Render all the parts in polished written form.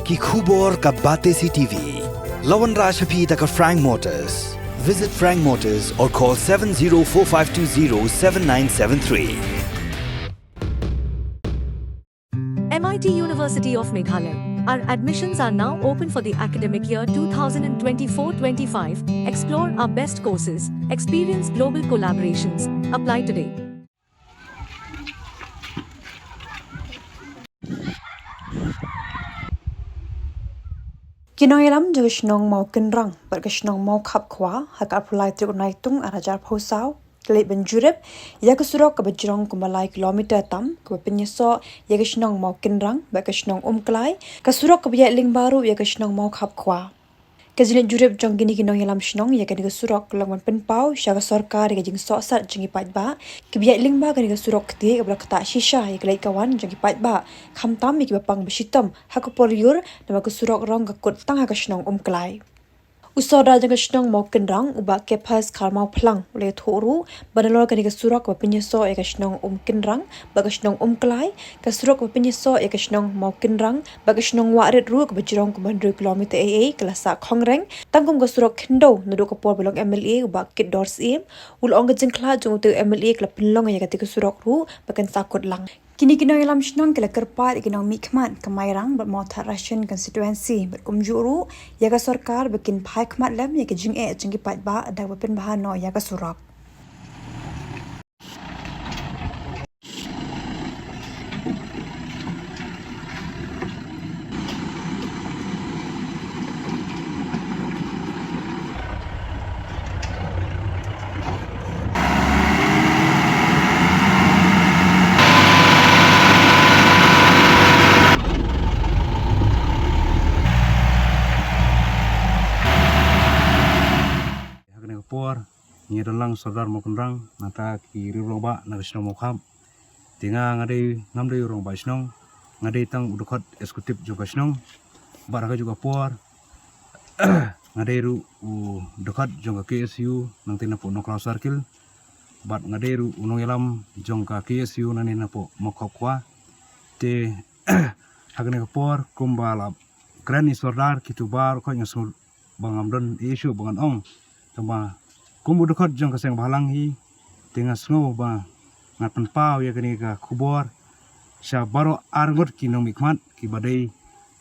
ki khubor ka bate CTV. Lawan Rashaphi taka Frank Motors. Visit Frank Motors or call 7045207973. MIT University of Meghalaya. Our admissions are now open for the academic year 2024-25. Explore our best courses, experience global collaborations. Apply today. Kinoyalam jagashnong mau kenrang, bergashnong mau khap khwa, hak apply truk naitung arajar phosau, kelip benjurep, yagasuro ke bejrong kumalai kilometer tam, ke penyeso yagashnong mau kenrang, bergashnong klai, kasurok ke biak ling baru yagashnong mau khap khwa. Kajilin jurep jong gini kinoyalam shnong ya kani kasurok kelongwan penpau, syaga sorkar ya jing sosat jengi patba, ke biak ling ba kani kasurok keti ke kata shisha ya kelai kawan jengi patba, khamtam ya bapang besitam, hak poliur nama kasurok rong kakut tang hakashnong klai. Usoda jang kashnong mau kenrang ubak kepas kal mau plang oleh thoru banalor kani kasurok wa penyeso ya kashnong kenrang bagashnong klai kasurok wa penyeso ya kashnong mau kenrang bagashnong warit ru ke bejrong ke 100 km AA kelasa khongreng tangkum kasurok khendo nuduk kapor belong MLA ubak kit dors im ulong ke jengkla jong tu MLA klap penlong ya kati kasurok ru bakan sakut lang. Kini yalam shnong kala kerpat ikinong mikmat kemairang bermautat Russian constituency berkumjuru yaga sorkar bikin pai kmat lam yaga jing jengi patba ada wepen bahan no yaga surak. Por ni dalang sodar mo kunrang nata ki ribrong ba na gisno mo kham tinga ngade ngamde rong ba snong ngade tang udukot eksekutif juga snong baraga juga por ngade ru dekat jong ka KSU nang tina po no class circle bat ngade ru unong yalam jong ka KSU nani na po mo khokwa te hagne por kumbala krani sodar kitubar ko nyasul bangamdon isu bangan ong tama kumbu dekat jong kaseng balang hi tengah sngo ba ngapan pau ya kani ka khubor sha baro arngot kinong mikmat ki badai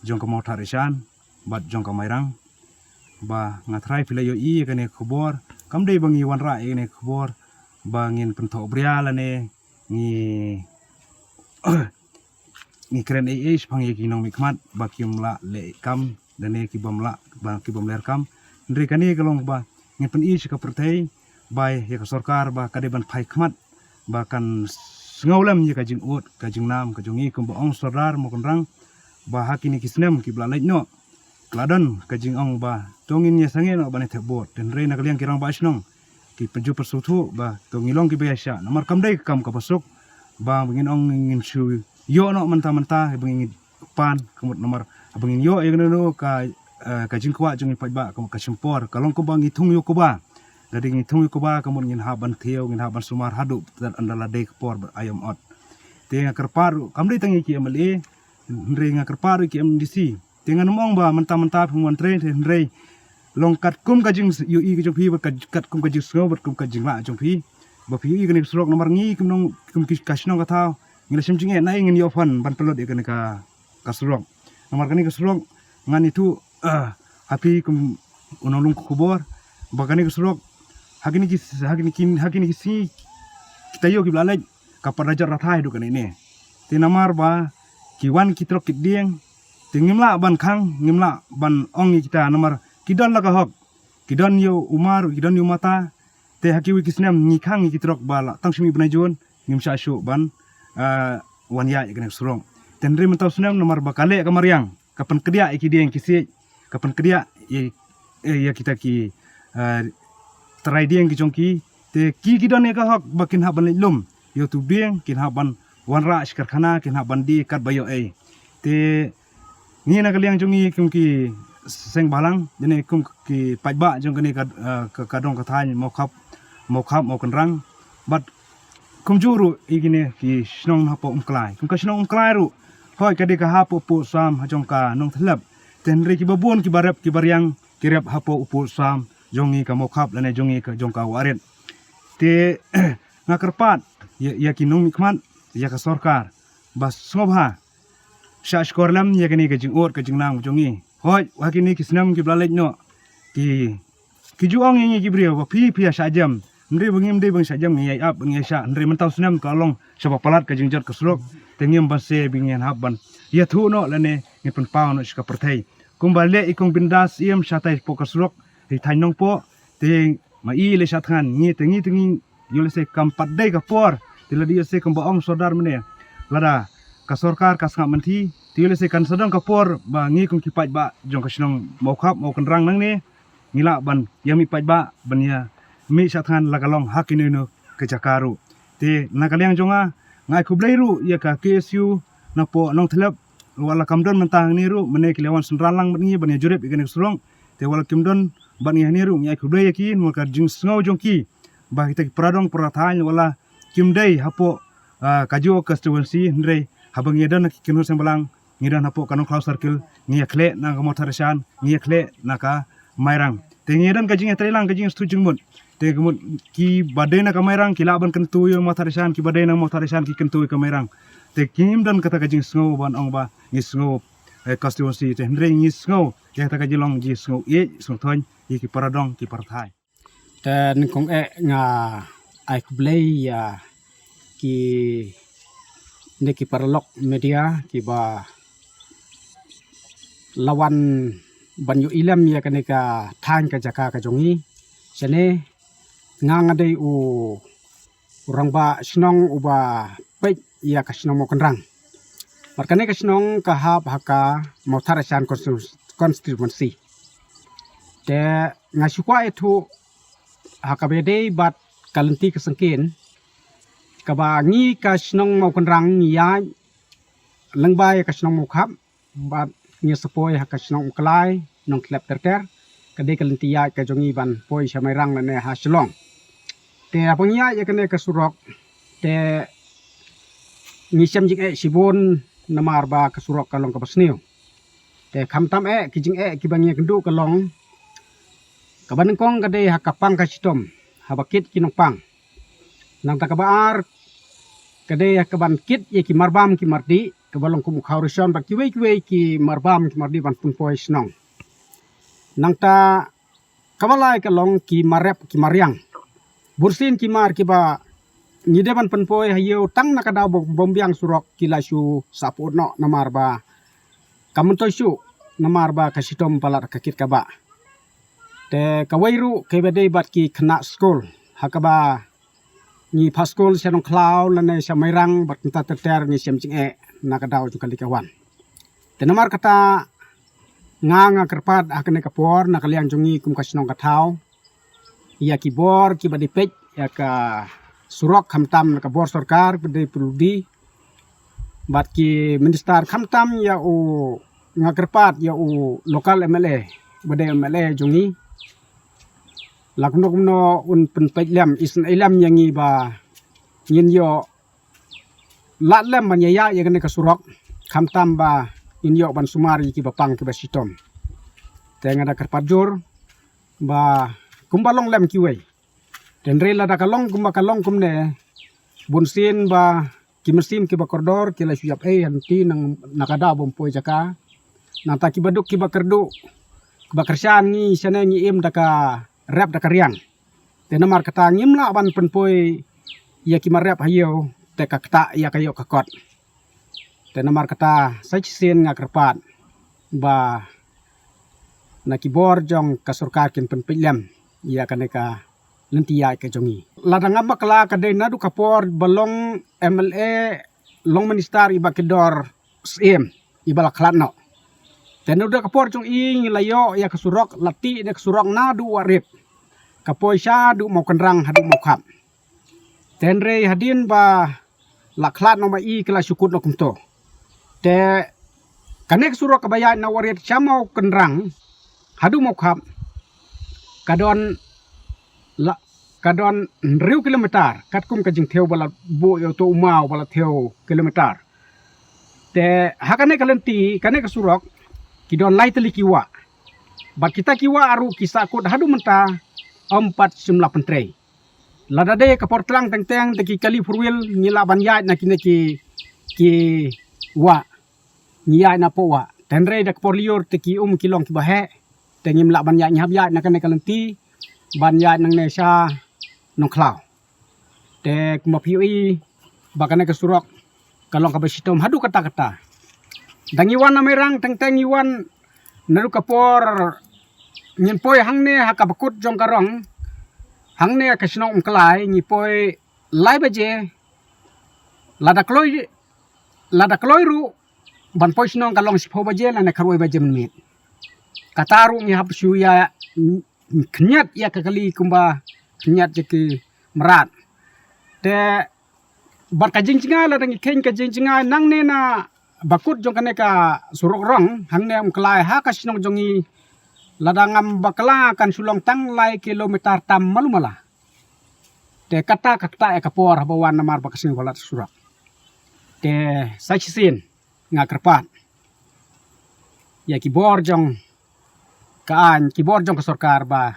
jong ka mau tharisan bat jong ka mairang ba ngatrai pila yo i kani khubor kamdei bangi wanra kani khubor bangin pentho briala ne ni ni kren phangi kinong mikmat ba kiumla le kam dane ki bamla ba ki bamler kam ndri kani kalong ba ngepen ish ka pertai bai ya ka sorkar ba kadeban phai khmat ba kan ngaulam ye ka jing ut ka jing nam ka jongi kum ba ong sodar mo konrang ba hakini kisnem ki bla no kladon ka jing ong ba tongin ye sange no bane thebot den reina kaliang kirang ba snong ki penju persuthu ba tongilong ki biasa namar kamdai kam ka pasuk ba bingin ong ngin su yo no manta bingin pan kemut nomor bingin yo ye no ka kajing kwa jeng ipat ba kamu kasimpor kalong ko bang itung yo ko ba gading itung yo ko ba kamu ngin haban theo ngin haban sumar hadu dan andala dek por ayam ot tenga kerparu kamdei tangi ki MLA ndre nga kerparu ki MDC tenga nomong ba menta pengwan train ndre longkat kum kajing UI ki jongpi kat kum kajing snow kum kajing la jongpi ba UI gani surok nomor ngi kum nong kum kasnong ka thau ngila simjinge nai ngin yo fan ban pelot ikani ka surok nomor kani ka surok ngan itu api kum unolong kubor bagani kesurok hakini si kita yo ki blalaj kapar rajar rathai du kan ini tinamar ba kiwan kitrok kideng tingimla ban khang ngimla ban ong kita namar kidon la ka hok kidon yo umar kidon yo mata te hakiwi kisnam ni khang kitrok bala tangsimi bnajon ngimsha shu ban wanya ikane surong tenri mentau sunam namar bakale kamariang kapan kedia ikideng kisi kapan kerja ya kita ki try dia ki jongki te ki don ka hok bakin haban lum yo tu bieng kin haban wanra skar khana kin haban di kat bayo te ni na kaliang jongi kum ki seng balang dene kum ki pajba jong kani ka dong ka than mo khap mo kenrang bat kum juru igine ki snong hapo klai kum ka snong klai ru hoi ka de ka hapo pu sam ha jong ka nong thlap tenri ki babon ki barep ki baryang kirap hapo upu sam jongi ka mokhap lane jongi ka jongka waret te ngakerpat ya ki nong mikmat ya ka sorkar bas sobha syash korlam ya kini ka jingot ka jingnang jongi hoj wakini ki snam ki blalej no ki juang yang ki brio ba pi sajam ndri bangim de bang sajam ngai ap ngai sha ndri mentau snam kalong sapa palat ka jingjot ka slok tengim banse bingen haban ya thu no lane ngi pen pau no ska perthai kumbale ikong bindas iem shatai pokaslok ti thainong po te ma i le shathan ngi tengi yole se kampat dai ka por ti la dia se kambaong sodar mene lada ka sorkar ka sanga menti ti yole se kan sadang ka por ba ngi kong kipat ba jong ka sinong mau khap mau kan rang nang ne ngila ban yami pat ba ban ya mi shathan la kalong hakinu no ke jakaru te nakaliang jonga ngai khublai ru ya ka KSU na po nong thlap wala kamdon mentang niru mene kilawan senralang bengi bani jurep ikan surong te wala kimdon bani niru ngai khublai yakin maka jing sngo jongki ba kita pradong prathan wala kimdai hapo kaju constituency ndrei habang yedan kinu sembalang ngidan hapo kanong cloud circle ngi khle na ka motarishan ngi khle na ka mairang te ngidan kajing trelang kajing stujung mun te gemut ki badai na ka mairang kila ban kentu yo motarishan ki badai na motarishan ki kentu ka mairang te kim dan kata kajing sngo ban ong ba ngi sngo constituency te ndrei ngi sngo ya kata kajilong ji sngo e sung thon ki paradong ki parthai dan kong nga ai kublai ya ki neki paralok media ki ba lawan banyu ilam ya kaneka than ka jaka ka jongi sene nga dei u urang ba snong uba pe ya ka snong mo kanrang markane ka snong ka hap haka motharasan constituency te nga sukwa itu hakabede bat kalanti kesengkin kabangi kasnong mau kenrang ya lengbai kasnong mau khap bat nya sepoi hakasnong uklai nong klep terter kade kalanti ya ka jongi ban poi samairang lane ha slong te apangya ya kene kasurok te ngisam jing sibon namar ba kasurok kalong kapasniu te khamtam kijing kibangya kendu kalong kabaneng kong kade hakapang kasitom habakit kinopang nang takabaar kade hakaban kit ye ki marbam ki mardi kabalong kum khawrison bak kiwe ki marbam ki mardi ban pun pois nong nang ta kabalai kalong ki marep ki maryang bursin ki mar ki ba ngideban pen poi hayo tang nakadaw bombiang surok kilasu sapurno namar ba kamuntoisu namar ba kasitom palat kakit kaba te kawairu kebede bat ki kena school hakaba ni paskol senong klau lane samairang bat kita terter ni semcing nakadaw juga likawan te namar kata nga kerpat akane kapor nakaliang jongi kum kasinong katau ya kibor ki badipej ya ka surok khamtam nakabor sarkar bede prudi bat ki minister khamtam ya u nga kerpat ya u lokal MLA bede MLA jongi lakno kumno un penpej lem isen ilam yangi ba ngin yo latlem man ya kene kasurok khamtam ba ngin yo ban sumari ki bapang ki basitom tenga da karpajur ba kumbalong lem kiwe tenre la da kalong kumne bunsin ba kimersim ki bakordor ki la suyap hanti nang nakada bompoy jaka nata ki baduk ki bakerdu bakersan ni sana ni im daka rap da karyang te namar kata ngimla ban penpoi ya ki marap hayo te kakta ya kayo kakot te namar kata sachisen nga kerpat ba nakibor jong kasurkar kin penpilem ya kaneka lentia ke jongi ladang abakla kade nadu kapor balong MLA long minister ibakedor SM ibala klatno te nadu kapor jong ing layo ya kasurok lati ne kasurok nadu warip kapoi sya du mau kenrang hadu mau khap tenre hadin ba laklat no mai kala syukut no kumto te kanek surok kabaya na warit sya mau kenrang hadu mau khap kadon riu kilometer katkum kajing theu bala bo yo to umau bala theu kilometer te hakane kalenti kanek surok kidon lai teli kiwa bat kita kiwa aru kisah kut hadu menta 4 pentrei lada de kapor tlang teng teki kali furwil ngila banyat na ki wa ngia na po wa tenre dak por liur teki kilong ki bahe tengim la banyat nyab ya na kan kalenti banyat nang nesa nong klau te kuma piui bakane ke surok kalong kabasitom hadu kata-kata dangiwan na merang teng iwan naru kapor nyenpoy hangne hakabakut jong karong hangne kasnong umklai nyipoy lai baje lada kloi ru ban poy snong kalong sipo baje la na karoi baje menmit kataru ngi hap ya kenyat ya kakali kumba kenyat jeki merat te bar kajing-jinga la dangi ken kajing-jinga nang ne na bakut jong kaneka surok rong hangne umklai ha kasnong jongi ladangam bakla kan sulong tang lai kilometer tam malumala te kata kapor bawan namar bakasin walat surak te sachisin nga kerpat ya kibor jong ke sorkar ba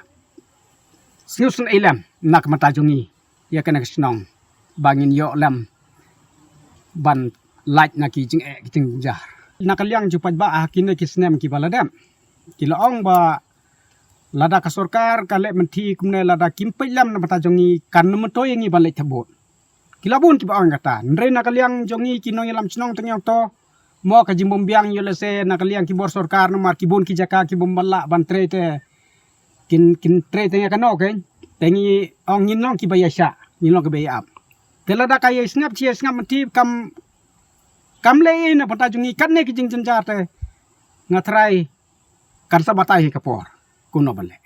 siusun ilam nak matajongi ya kana kasnong bangin yo lam ban light na kijing kijing jar nakaliang jupat ba hakine kisnem ki baladam kilaong ba lada ka sorkar kale menti kumne lada kimpai lam na mata jongi kan meto yangi balik tabut kilabun ki ba ang kata nre nakaliang jongi kinong lam chnong tengyong to mo ka jimbom biang yolese nakaliang ki bor sorkar no mar kibun ki jaka ki bomballa ban trete kin trete ya kano ke tengi ong nginong ki bayasha nginong ke bayap telada kaya snap menti kam le na pata jungi kan ne kijing jenjar te ngatrai kan sabatai kapor kuno bale